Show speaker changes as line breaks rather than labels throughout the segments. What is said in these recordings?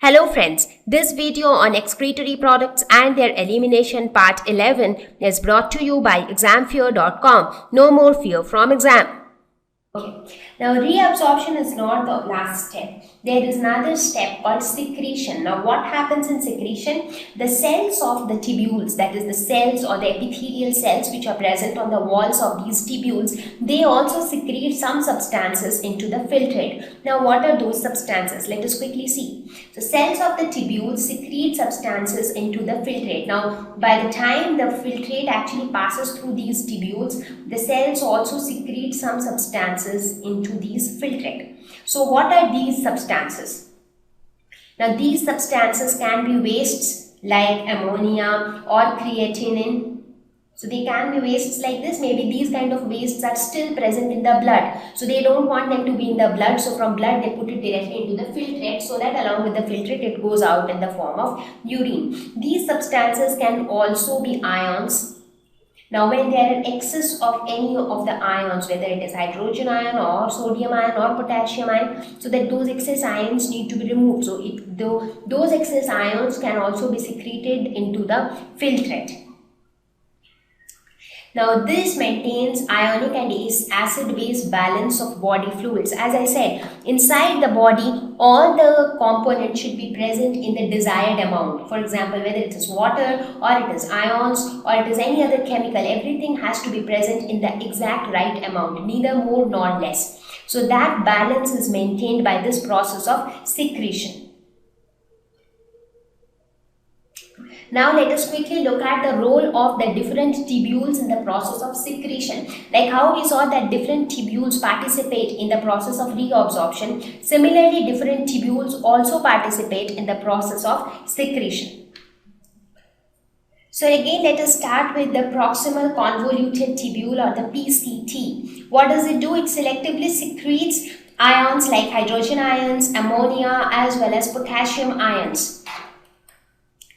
Hello friends, this video on excretory products and their elimination part 11 is brought to you by examfear.com. No more fear from exam. Okay, now reabsorption is not the last step. There is another step called secretion. Now what happens in secretion? The cells of the tubules, that is the cells or the epithelial cells which are present on the walls of these tubules, they also secrete some substances into the filtrate. Now what are those substances? Let us quickly see. So cells of the tubules secrete substances into the filtrate. Now by the time the filtrate actually passes through these tubules, the cells also secrete some substances into these filtrate. So what are these substances? Now these substances can be wastes like ammonia or creatinine. So they can be wastes like this. Maybe these kind of wastes are still present in the blood. So they don't want them to be in the blood. So from blood they put it directly into the filtrate so that along with the filtrate it goes out in the form of urine. These substances can also be ions. Now when there are excess of any of the ions, whether it is hydrogen ion or sodium ion or potassium ion, so that those excess ions need to be removed. So those excess ions can also be secreted into the filtrate. Now this maintains ionic and acid-base balance of body fluids. As I said, inside the body, all the components should be present in the desired amount. For example, whether it is water or it is ions or it is any other chemical, everything has to be present in the exact right amount, neither more nor less. So that balance is maintained by this process of secretion. Now let us quickly look at the role of the different tubules in the process of secretion. Like how we saw that different tubules participate in the process of reabsorption, similarly different tubules also participate in the process of secretion. So again, let us start with the proximal convoluted tubule or the PCT. What does it do? It selectively secretes ions like hydrogen ions, ammonia as well as potassium ions.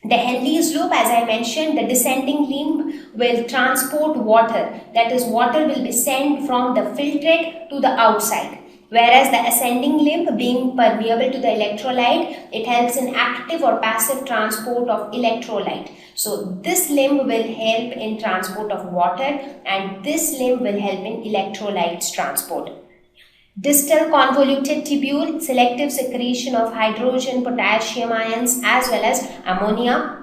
The Henle's loop, as I mentioned, the descending limb will transport water. That is, water will be sent from the filtrate to the outside. Whereas the ascending limb, being permeable to the electrolyte, it helps in active or passive transport of electrolyte. So this limb will help in transport of water and this limb will help in electrolytes transport. Distal convoluted tubule, selective secretion of hydrogen, potassium ions as well as ammonia.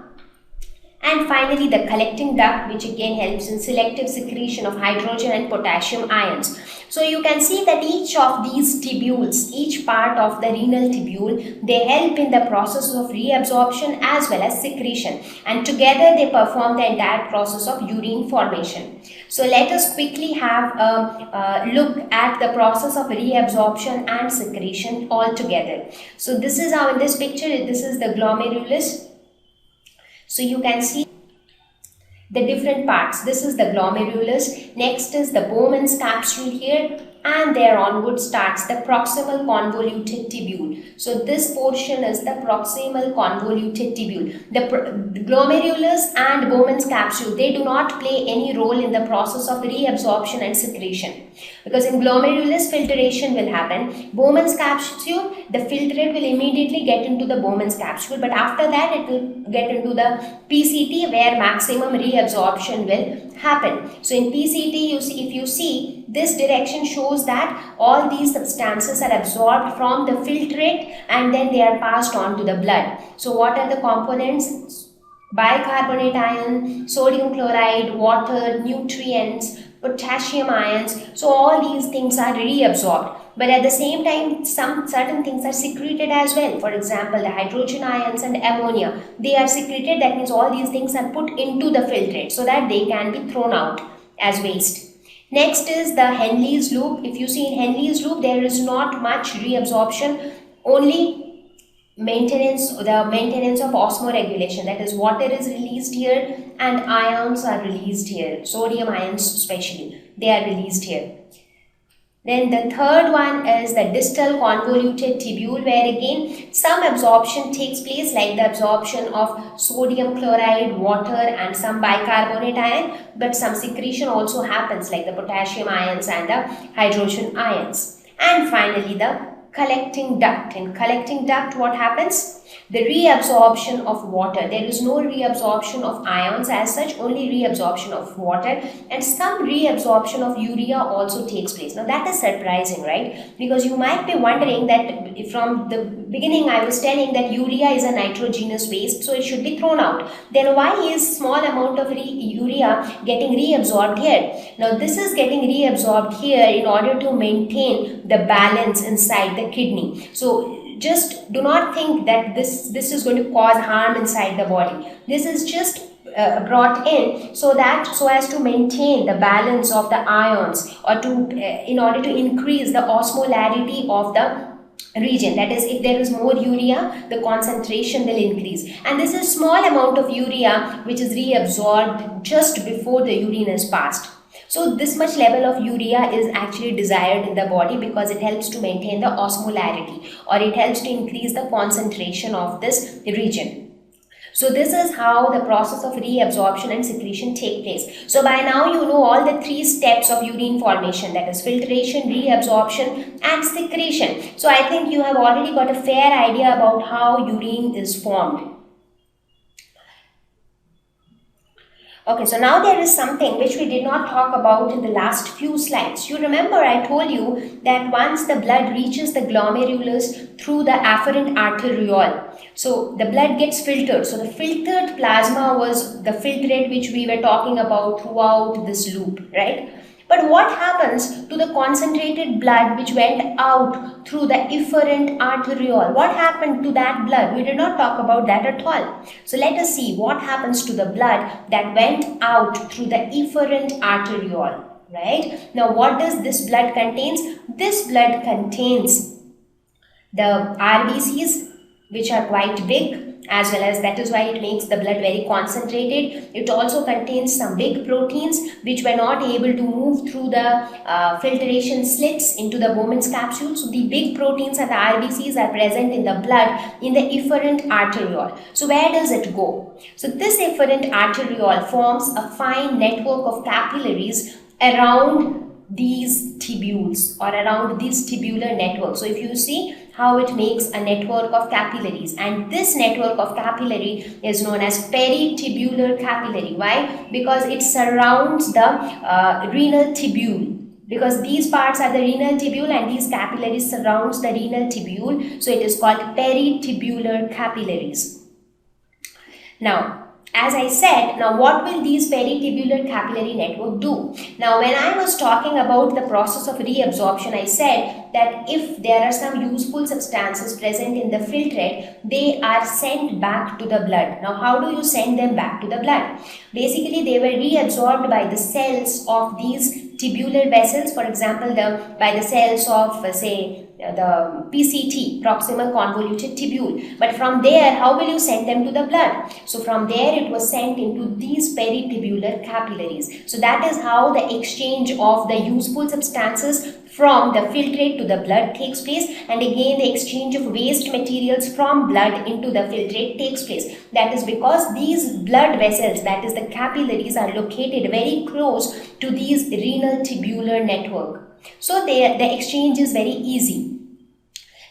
And finally the collecting duct, which again helps in selective secretion of hydrogen and potassium ions. So you can see that each of these tubules, each part of the renal tubule, they help in the process of reabsorption as well as secretion. And together they perform the entire process of urine formation. So let us quickly have a look at the process of reabsorption and secretion all together. So this is how in this picture, this is the glomerulus. So you can see the different parts. This is the glomerulus. Next is the Bowman's capsule here. And there onward starts the proximal convoluted tubule. So this portion is the proximal convoluted tubule. The glomerulus and Bowman's capsule, they do not play any role in the process of reabsorption and secretion. Because in glomerulus, filtration will happen. Bowman's capsule, the filtrate will immediately get into the Bowman's capsule. But after that, it will get into the PCT where maximum reabsorption will happen. So in PCT, you see, if you see, this direction shows that all these substances are absorbed from the filtrate and then they are passed on to the blood. So what are the components? Bicarbonate ion, sodium chloride, water, nutrients, potassium ions. So all these things are reabsorbed. But at the same time, some certain things are secreted as well. For example, the hydrogen ions and ammonia, they are secreted. That means all these things are put into the filtrate so that they can be thrown out as waste. Next is the Henle's loop. If you see in Henle's loop, there is not much reabsorption, only the maintenance of osmoregulation. That is, water is released here and ions are released here. Sodium ions especially, they are released here. Then the third one is the distal convoluted tubule, where again some absorption takes place, like the absorption of sodium chloride, water and some bicarbonate ion, but some secretion also happens like the potassium ions and the hydrogen ions. And finally the collecting duct. In collecting duct, what happens? The reabsorption of water, there is no reabsorption of ions as such, only reabsorption of water, and some reabsorption of urea also takes place. Now that is surprising, right? Because you might be wondering that from the beginning I was telling that urea is a nitrogenous waste, so it should be thrown out. Then why is small amount of urea getting reabsorbed here? Now this is getting reabsorbed here in order to maintain the balance inside the kidney. So just do not think that this is going to cause harm inside the body. This is just brought in so as to maintain the balance of the ions, or to in order to increase the osmolarity of the region. That is, if there is more urea, the concentration will increase, and this is small amount of urea which is reabsorbed just before the urine is passed. So this much level of urea is actually desired in the body because it helps to maintain the osmolarity, or it helps to increase the concentration of this region. So this is how the process of reabsorption and secretion take place. So by now you know all the 3 steps of urine formation, that is filtration, reabsorption and secretion. So I think you have already got a fair idea about how urine is formed. Okay, so now there is something which we did not talk about in the last few slides. You remember I told you that once the blood reaches the glomerulus through the afferent arteriole, so the blood gets filtered. So the filtered plasma was the filtrate which we were talking about throughout this loop, right? But what happens to the concentrated blood which went out through the efferent arteriole? What happened to that blood? We did not talk about that at all. So let us see what happens to the blood that went out through the efferent arteriole, right? Now what does this blood contains? This blood contains the RBCs, which are quite big, as well as that is why it makes the blood very concentrated. It also contains some big proteins which were not able to move through the filtration slits into the Bowman's capsule. So the big proteins and the RBCs are present in the blood in the efferent arteriole. So where does it go? So this efferent arteriole forms a fine network of capillaries around these tubules, or around this tubular network. So if you see how it makes a network of capillaries, and this network of capillary is known as peritubular capillary. Why? Because it surrounds the renal tubule, because these parts are the renal tubule and these capillaries surrounds the renal tubule, so it is called peritubular capillaries. Now as I said, now what will these peritubular capillary network do? Now when I was talking about the process of reabsorption, I said that if there are some useful substances present in the filtrate, they are sent back to the blood. Now how do you send them back to the blood? Basically they were reabsorbed by the cells of these tubular vessels, for example by the cells of say the PCT, proximal convoluted tubule. But from there, how will you send them to the blood? So from there it was sent into these peritubular capillaries. So that is how the exchange of the useful substances from the filtrate to the blood takes place, and again the exchange of waste materials from blood into the filtrate takes place. That is because these blood vessels, that is the capillaries, are located very close to these renal tubular network. So the exchange is very easy.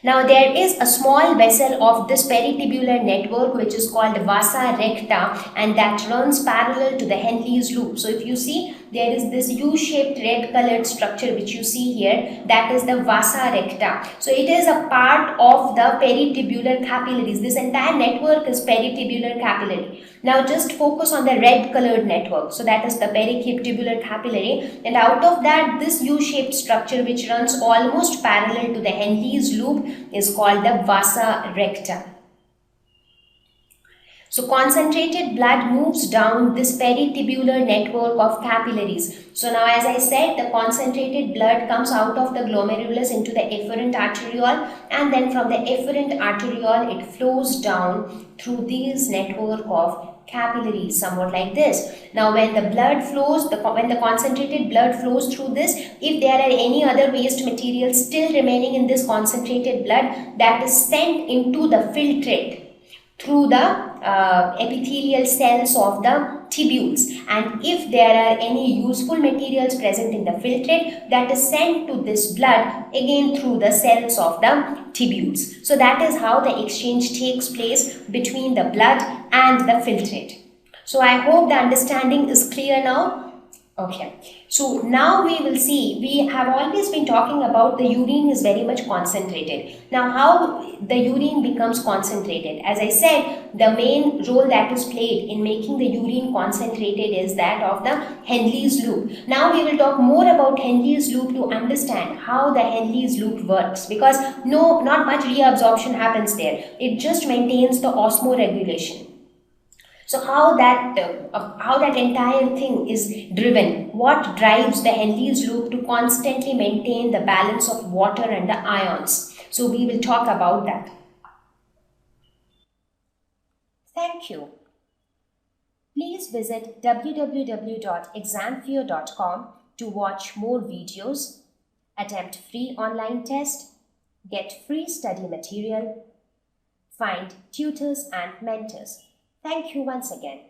Now there is a small vessel of this peritubular network which is called vasa recta, and that runs parallel to the Henle's loop. So if you see, there is this U-shaped red colored structure which you see here, that is the vasa recta. So it is a part of the peritubular capillaries. This entire network is peritubular capillary. Now just focus on the red colored network. So that is the peritubular capillary, and out of that this U-shaped structure which runs almost parallel to the Henle's loop is called the vasa recta. So concentrated blood moves down this peritubular network of capillaries. So now as I said, the concentrated blood comes out of the glomerulus into the efferent arteriole, and then from the efferent arteriole it flows down through this network of capillaries, somewhat like this. Now when the blood flows, when the concentrated blood flows through this, if there are any other waste materials still remaining in this concentrated blood, that is sent into the filtrate through the epithelial cells of the tubules, and if there are any useful materials present in the filtrate, that is sent to this blood again through the cells of the tubules. So that is how the exchange takes place between the blood and the filtrate. So I hope the understanding is clear now. Okay, so now we will see, we have always been talking about the urine is very much concentrated. Now how the urine becomes concentrated? As I said, the main role that is played in making the urine concentrated is that of the Henle's loop. Now we will talk more about Henle's loop to understand how the Henle's loop works, because not much reabsorption happens there. It just maintains the osmoregulation. So how that entire thing is driven, what drives the Henle's loop to constantly maintain the balance of water and the ions. So we will talk about that. Thank you. Please visit www.examfear.com to watch more videos, attempt free online test, get free study material, find tutors and mentors. Thank you once again.